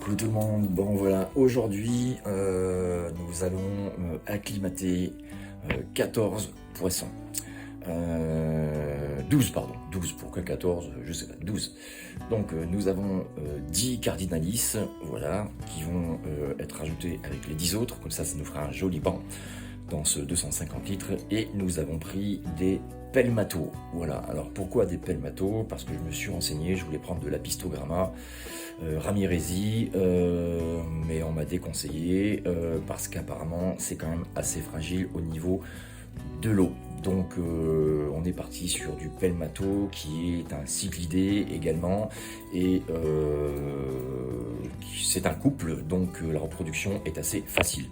Coucou tout le monde, bon voilà, aujourd'hui nous allons acclimater 14 poissons. 12 pardon, 12, pourquoi 14, je sais pas, 12. Donc nous avons 10 cardinalis, voilà, qui vont être ajoutés avec les 10 autres, comme ça nous fera un joli banc dans ce 250 litres. Et nous avons pris des pelmato, voilà. Alors pourquoi des pelmato? Parce que je me suis renseigné, je voulais prendre de l'apistogramma Ramirezi, mais on m'a déconseillé parce qu'apparemment c'est quand même assez fragile au niveau de l'eau. Donc on est parti sur du pelmato qui est un cyclidé également, et c'est un couple, donc la reproduction est assez facile.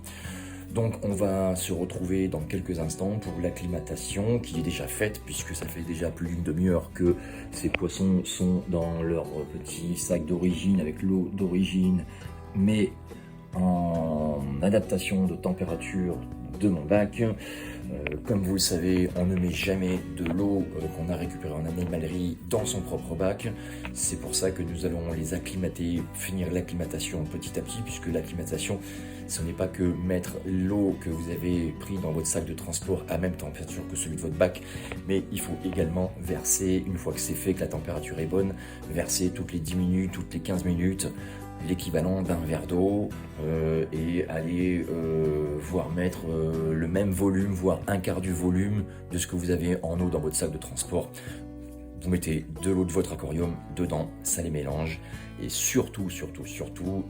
Donc on va se retrouver dans quelques instants pour l'acclimatation qui est déjà faite, puisque ça fait déjà plus d'une demi-heure que ces poissons sont dans leur petit sac d'origine avec l'eau d'origine, mais en adaptation de température de mon bac. Comme vous le savez, on ne met jamais de l'eau qu'on a récupérée en animalerie dans son propre bac. C'est pour ça que nous allons les acclimater, finir l'acclimatation petit à petit, puisque l'acclimatation, ce n'est pas que mettre l'eau que vous avez pris dans votre sac de transport à même température que celui de votre bac, mais il faut également verser, une fois que c'est fait, que la température est bonne, verser toutes les 10 minutes, toutes les 15 minutes, l'équivalent d'un verre d'eau, et aller voir mettre le même volume, voire un quart du volume de ce que vous avez en eau dans votre sac de transport. Vous mettez de l'eau de votre aquarium dedans, ça les mélange, et surtout,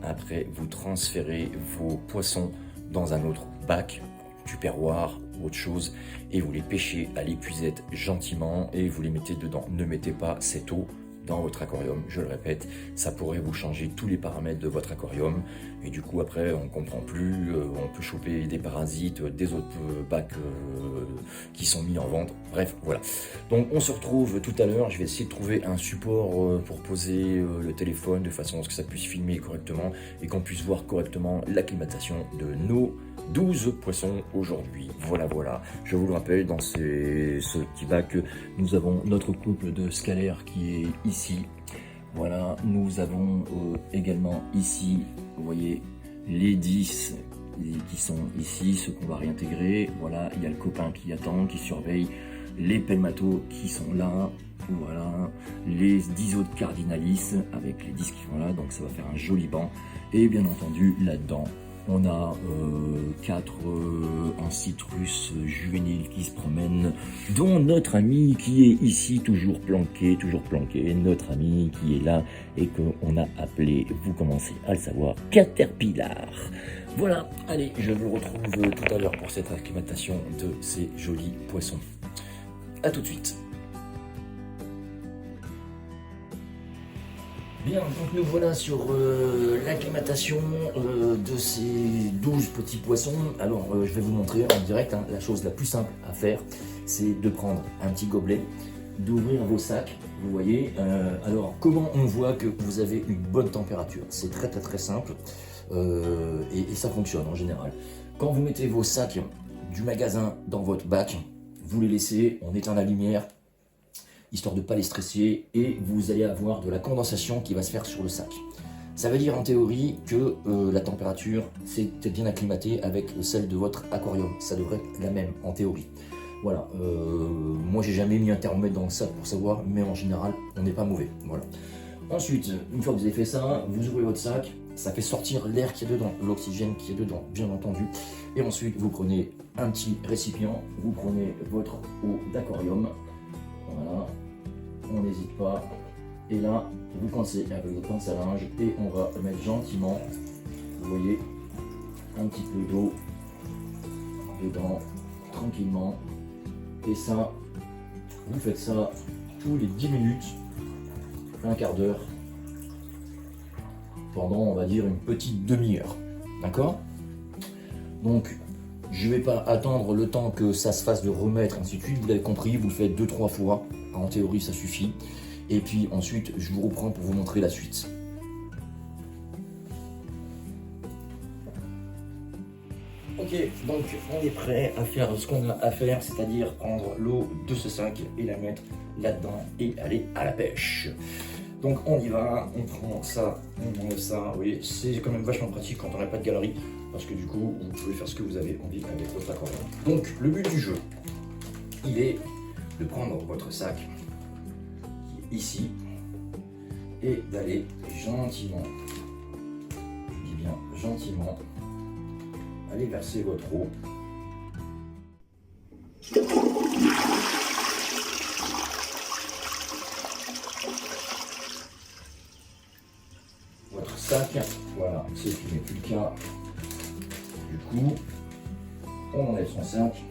après vous transférez vos poissons dans un autre bac, tupperware ou autre chose, et vous les pêchez à l'épuisette gentiment et vous les mettez dedans. Ne mettez pas cette eau dans votre aquarium, je le répète, ça pourrait vous changer tous les paramètres de votre aquarium, et du coup après on comprend plus, on peut choper des parasites des autres bacs qui sont mis en vente, bref voilà. Donc on se retrouve tout à l'heure, je vais essayer de trouver un support pour poser le téléphone de façon à ce que ça puisse filmer correctement et qu'on puisse voir correctement l'acclimatation de nos 12 poissons aujourd'hui. Voilà, je vous le rappelle, dans ce petit bac, nous avons notre couple de scalaires qui est ici. Voilà, nous avons également ici, vous voyez, les 10 qui sont ici, ceux qu'on va réintégrer. Voilà, il y a le copain qui attend, qui surveille, les pelmato qui sont là. Voilà, les 10 autres cardinalis avec les 10 qui sont là, donc ça va faire un joli banc. Et bien entendu, là-dedans, on a 4 ancitrus juvéniles qui se promènent, dont notre ami qui est ici, toujours planqué, notre ami qui est là et qu'on a appelé, vous commencez à le savoir, Caterpillar. Voilà, allez, je vous retrouve tout à l'heure pour cette acclimatation de ces jolis poissons. A tout de suite. Bien, donc nous voilà sur l'acclimatation de ces 12 petits poissons. Alors je vais vous montrer en direct, hein, la chose la plus simple à faire, c'est de prendre un petit gobelet, d'ouvrir vos sacs, vous voyez. Alors comment on voit que vous avez une bonne température? C'est très simple, et ça fonctionne en général. Quand vous mettez vos sacs du magasin dans votre bac, vous les laissez, on éteint la lumière, histoire de ne pas les stresser, et vous allez avoir de la condensation qui va se faire sur le sac. Ça veut dire en théorie que la température c'est bien acclimatée avec celle de votre aquarium. Ça devrait être la même en théorie. Voilà, moi j'ai jamais mis un thermomètre dans le sac pour savoir, mais en général on n'est pas mauvais. Voilà. Ensuite, une fois que vous avez fait ça, vous ouvrez votre sac, ça fait sortir l'air qui est dedans, l'oxygène qui est dedans, bien entendu. Et ensuite vous prenez un petit récipient, vous prenez votre eau d'aquarium, voilà. On n'hésite pas, et là vous pensez avec votre pince à linge et on va mettre gentiment, vous voyez, un petit peu d'eau dedans, tranquillement, et ça, vous faites ça tous les 10 minutes, un quart d'heure, pendant on va dire une petite demi-heure, d'accord? Donc je ne vais pas attendre le temps que ça se fasse de remettre, ainsi de suite, vous l'avez compris, vous le faites 2-3 fois, en théorie ça suffit, et puis ensuite je vous reprends pour vous montrer la suite. Ok, donc on est prêt à faire ce qu'on a à faire, c'est-à-dire prendre l'eau de ce sac et la mettre là-dedans et aller à la pêche. Donc on y va, on prend ça, on enlève ça, oui, c'est quand même vachement pratique quand on n'a pas de galerie, parce que du coup, vous pouvez faire ce que vous avez envie avec votre aquarium. Donc le but du jeu, il est de prendre votre sac, qui est ici, et d'aller gentiment, je dis bien gentiment, aller verser votre eau. Votre sac, voilà, c'est ce qui n'est plus le cas. Du coup, on enlève son sac,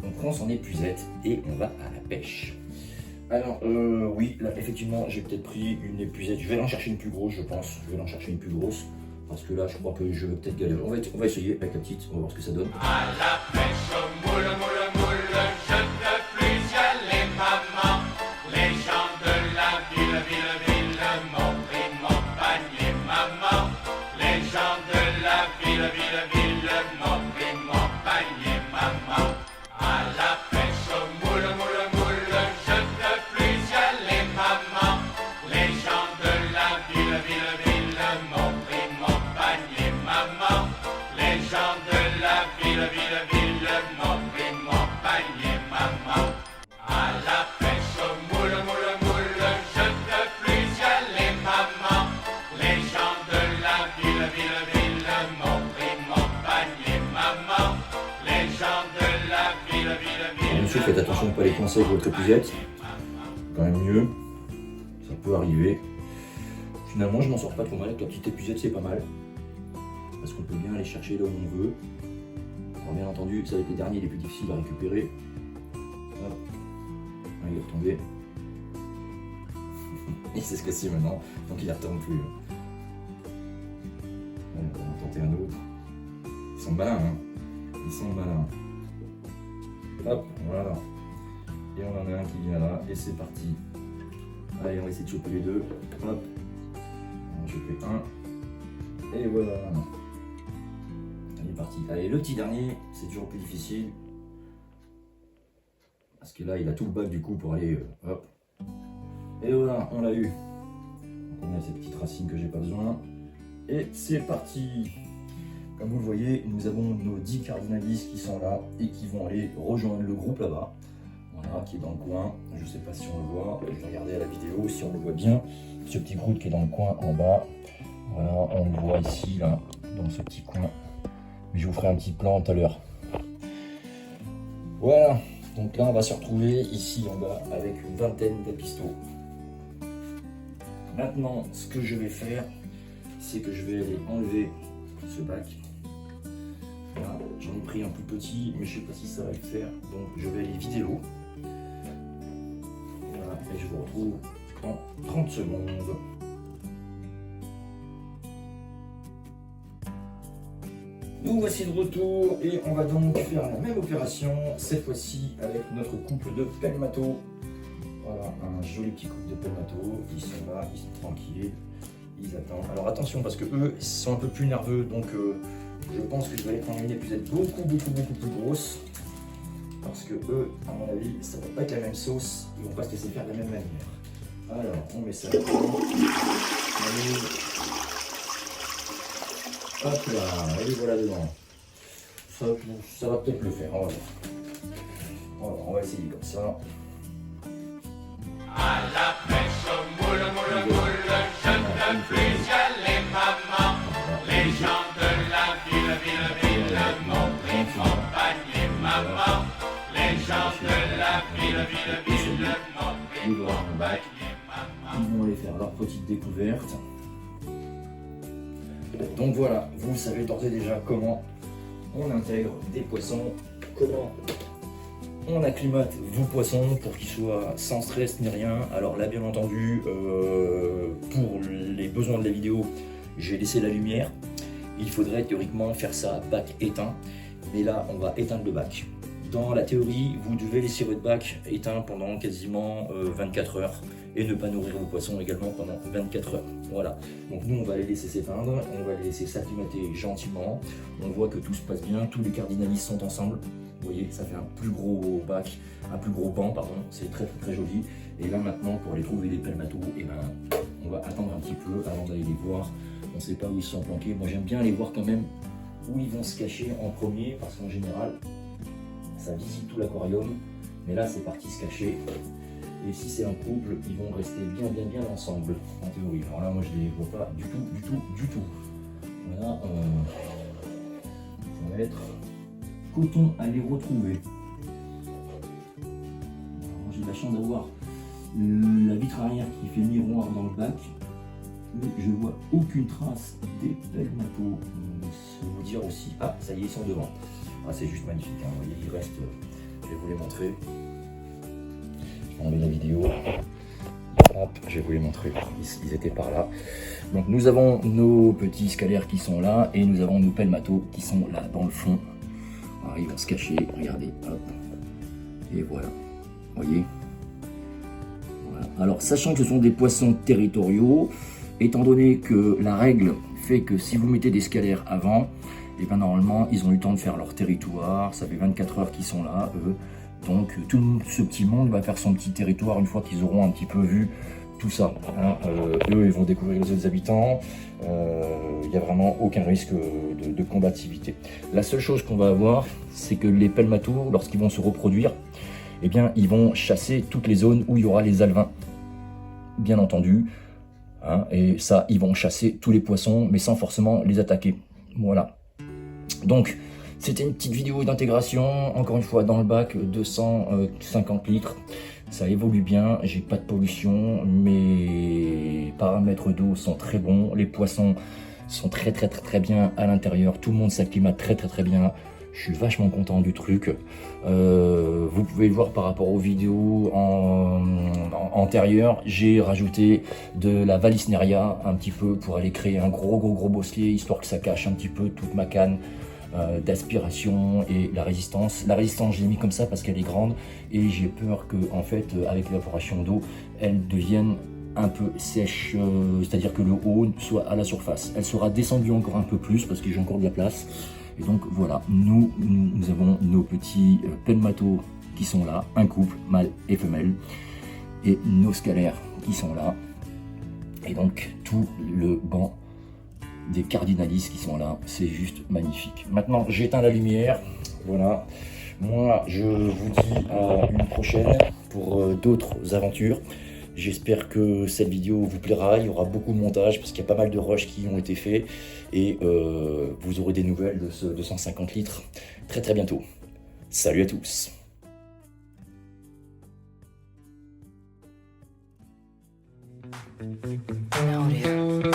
on prend son épuisette et on va à la pêche. Alors, oui, là, effectivement, j'ai peut-être pris une épuisette. Je vais en chercher une plus grosse, je pense. Je vais en chercher une plus grosse. Parce que là, je crois que je vais peut-être galérer. On va essayer avec la petite, on va voir ce que ça donne. À la pêche au moule, moule, moule, je ne veux plus y aller, maman. Les gens de la ville, ville, ville m'ont pris mon panier, maman. Les gens de la ville, ville, ville m'ont pris mon panier, maman. À la pêche au moule, moule, moule, je ne veux plus y aller, maman. Les gens de la ville, ville, ville m'ont pris mon panier, maman. Les gens de la ville, ville, ville m'ont pris mon panier, maman. À la pêche au moule, moule, moule, je ne veux plus y aller, maman. Les gens de la ville, ville, ville m'ont pris mon panier, maman. Les gens de la ville, ville, ville. Monsieur, faites attention de ne pas les coincer avec votre épuisette. Quand même mieux. Ça peut arriver. Finalement, je m'en sors pas trop mal avec la petite épuisette, c'est pas mal. Parce qu'on peut bien aller chercher là où on veut. Alors bien entendu, ça va être les derniers les plus difficiles à récupérer. Hop. Ah, il est retombé. Il sait ce que c'est maintenant, donc il ne retombe plus. Allez, on va en tenter un autre. Ils sont malins, hein. Ils sont malins. Hop, voilà. Et on en a un qui vient là, et c'est parti. Allez, on va essayer de choper les deux. Hop. On va choper un. Et voilà. Il est parti. Allez, le petit dernier, c'est toujours plus difficile. Parce que là, il a tout le bac du coup pour aller. Hop. Et voilà, on l'a eu. Donc on a cette petite racine que j'ai pas besoin. Et c'est parti. Comme vous le voyez, nous avons nos 10 cardinalis qui sont là et qui vont aller rejoindre le groupe là-bas. Voilà, qui est dans le coin. Je sais pas si on le voit. Je vais regarder à la vidéo si on le voit bien. Ce petit groupe qui est dans le coin en bas. Voilà, on le voit ici, là, dans ce petit coin. Mais je vous ferai un petit plan tout à l'heure. Voilà, donc là on va se retrouver ici en bas avec une vingtaine d'apistos. Maintenant, ce que je vais faire, c'est que je vais aller enlever ce bac. Voilà, j'en ai pris un plus petit, mais je ne sais pas si ça va le faire. Donc je vais aller vider l'eau. Voilà, et je vous retrouve en 30 secondes. Nous voici de retour et on va donc faire la même opération, cette fois-ci avec notre couple de Pelmato. Voilà, un joli petit couple de Pelmato. Ils sont là, ils sont tranquilles, ils attendent. Alors attention parce que eux, ils sont un peu plus nerveux, donc je pense que je vais aller prendre une épuisette beaucoup plus grosse. Parce que eux, à mon avis, ça va pas être la même sauce, ils vont pas se laisser faire de la même manière. Alors, on met ça là-dedans. Allez. Hop là, et voilà dedans. Ça va peut-être le faire, on va voir. Voilà, on va essayer comme ça. À la pêche au moule, moule, moule, je ne veux plus y aller, maman. Les gens de la ville, ville, ville m'ont pris mon panier, maman. Les gens de la ville, ville, ville m'ont pris mon panier, maman. Ils vont aller faire leur petite découverte. Donc voilà, vous savez d'ores et déjà comment on intègre des poissons, comment on acclimate vos poissons pour qu'ils soient sans stress ni rien. Alors là, bien entendu, pour les besoins de la vidéo, j'ai laissé la lumière. Il faudrait théoriquement faire ça bac éteint, mais là, on va éteindre le bac. Dans la théorie, vous devez laisser votre bac éteint pendant quasiment 24 heures et ne pas nourrir vos poissons également pendant 24 heures. Voilà, donc nous on va les laisser s'éteindre, on va les laisser s'acclimater gentiment. On voit que tout se passe bien, tous les cardinalis sont ensemble. Vous voyez, ça fait un plus gros bac, un plus gros banc, pardon. C'est très très très joli. Et là maintenant, pour aller trouver les Pelmato, et ben, on va attendre un petit peu avant d'aller les voir. On ne sait pas où ils sont planqués. Moi j'aime bien aller voir quand même où ils vont se cacher en premier, parce qu'en général, ça visite tout l'aquarium. Mais là, c'est parti se cacher. Et si c'est un couple, ils vont rester bien ensemble, en théorie. Alors là, moi, je les vois pas du tout. Voilà, ça va être coton à les retrouver. J'ai la chance d'avoir la vitre arrière qui fait miroir dans le bac, mais je vois aucune trace des Pelmato. Je vais vous dire aussi, ah, ça y est, ils sont devant. Ah, c'est juste magnifique, hein. Vous voyez, il reste, je vais vous les montrer. Je vais enlever la vidéo. Hop, je vais vous les montrer. Ils étaient par là. Donc nous avons nos petits scalaires qui sont là et nous avons nos Pelmato qui sont là dans le fond. Alors, ils vont se cacher. Regardez. Hop. Et voilà. Vous voyez. Voilà. Alors sachant que ce sont des poissons territoriaux, étant donné que la règle fait que si vous mettez des scalaires avant, et bien normalement ils ont eu le temps de faire leur territoire. Ça fait 24 heures qu'ils sont là, eux. Donc tout ce petit monde va faire son petit territoire une fois qu'ils auront un petit peu vu tout ça. Hein. Eux, ils vont découvrir les autres habitants. Il n'y a vraiment aucun risque de combativité. La seule chose qu'on va avoir, c'est que les Pelmato, lorsqu'ils vont se reproduire, eh bien, ils vont chasser toutes les zones où il y aura les alevins, bien entendu. Hein. Et ça, ils vont chasser tous les poissons, mais sans forcément les attaquer. Voilà. Donc, c'était une petite vidéo d'intégration, encore une fois dans le bac, 250 litres, ça évolue bien, j'ai pas de pollution, mes paramètres d'eau sont très bons, les poissons sont très bien à l'intérieur, tout le monde s'acclimate très bien, je suis vachement content du truc. Vous pouvez le voir par rapport aux vidéos antérieures, j'ai rajouté de la Valisneria un petit peu pour aller créer un gros bosquet, histoire que ça cache un petit peu toute ma canne d'aspiration et la résistance. La résistance, je l'ai mis comme ça parce qu'elle est grande et j'ai peur que, en fait, avec l'évaporation d'eau, elle devienne un peu sèche, c'est-à-dire que le haut soit à la surface. Elle sera descendue encore un peu plus parce que j'ai encore de la place. Et donc voilà, nous avons nos petits Pelmato qui sont là, un couple, mâle et femelle, et nos scalaires qui sont là. Et donc tout le banc des cardinalis qui sont là, c'est juste magnifique. Maintenant, j'éteins la lumière, voilà. Moi, je vous dis à une prochaine pour d'autres aventures. J'espère que cette vidéo vous plaira, il y aura beaucoup de montage parce qu'il y a pas mal de rushs qui ont été faits et vous aurez des nouvelles de ce 250 litres très bientôt. Salut à tous. No, dear.